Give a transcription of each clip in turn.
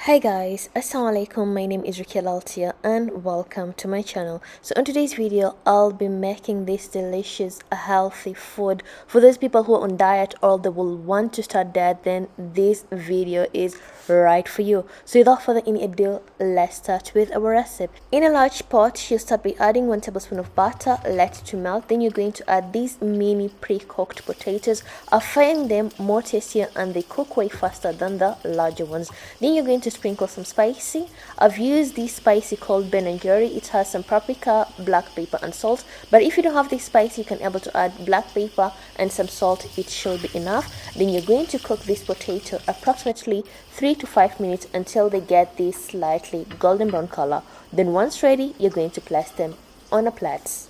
Hi guys, Assalamualaikum. My name is Rukia Laltia and welcome to my channel. So in today's video, I'll be making this delicious healthy food for those people who are on diet or they will want to start diet. Then this video is right for you. So without further ado, let's start with our recipe. In a large pot, you start by adding 1 tablespoon of butter, let it to melt. Then you're going to add these mini pre-cooked potatoes. I find them more tastier and they cook way faster than the larger ones. Then you're going to sprinkle some spicy. I've used this spicy called Ben and Jerry. It has some paprika, black pepper and salt, but if you don't have this spice, you can able to add black pepper and some salt. It should be enough. Then you're going to cook this potato approximately 3 to 5 minutes until they get this slightly golden brown color. Then once ready, you're going to place them on a plate.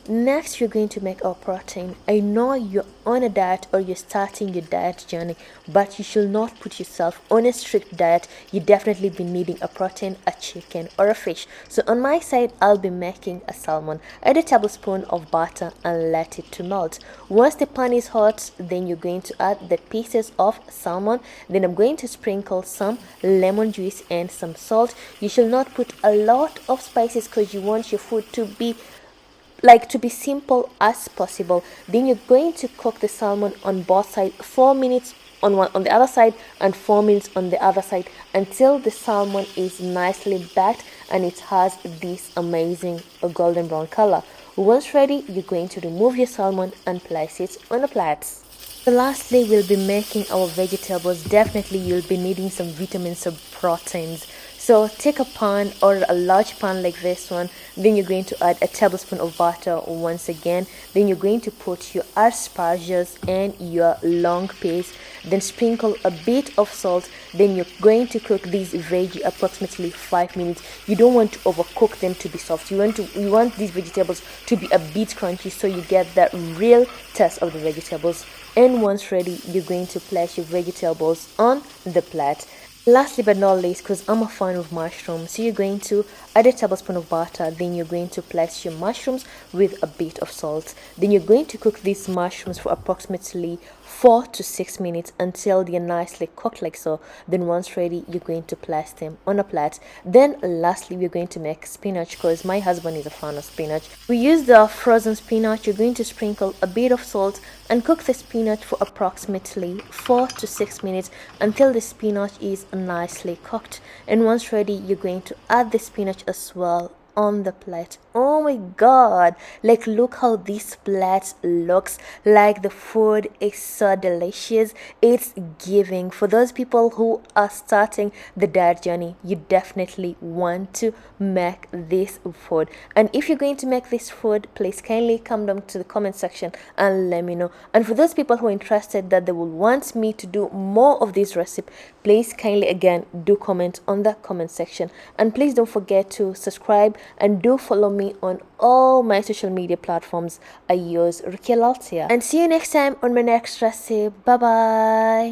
Next, you're going to make our protein. I know you're on a diet or you're starting your diet journey, but you should not put yourself on a strict diet. You definitely be needing a protein, a chicken or a fish. So on my side, I'll be making a salmon. Add a tablespoon of butter and let it to melt. Once the pan is hot, then you're going to add the pieces of salmon. Then I'm going to sprinkle some lemon juice and some salt. You should not put a lot of spices because you want your food to be simple as possible. Then you're going to cook the salmon on both sides 4 minutes on the other side and 4 minutes on the other side until the salmon is nicely baked and it has this amazing golden brown color. Once ready, you're going to remove your salmon and place it on a plate. So lastly, we'll be making our vegetables. Definitely you'll be needing some vitamins or proteins. So take a pan or a large pan like this one. Then you're going to add a tablespoon of butter once again. Then you're going to put your asparagus and your long peas. Then sprinkle a bit of salt. Then you're going to cook these veggie approximately 5 minutes. You don't want to overcook them to be soft. You want these vegetables to be a bit crunchy so you get that real taste of the vegetables. And once ready, you're going to place your vegetables on the plate. Lastly but not least, because I'm a fan of mushrooms, so you're going to add a tablespoon of butter. Then you're going to place your mushrooms with a bit of salt. Then you're going to cook these mushrooms for approximately 4 to 6 minutes until they're nicely cooked like so. Then once ready, you're going to place them on a plate. Then lastly, we're going to make spinach because my husband is a fan of spinach. We use the frozen spinach. You're going to sprinkle a bit of salt and cook the spinach for approximately 4 to 6 minutes until the spinach is nicely cooked. And once ready, you're going to add the spinach as well on the plate. Oh my god, like look how this plate looks. Like the food is so delicious. It's giving. For those people who are starting the diet journey, you definitely want to make this food. And if you're going to make this food, please kindly come down to the comment section and let me know. And for those people who are interested that they will want me to do more of this recipe, please kindly again do comment on the comment section. And please don't forget to subscribe and do follow me on all my social media platforms. I use Rukia Laltia. And see you next time on my next recipe. Bye bye.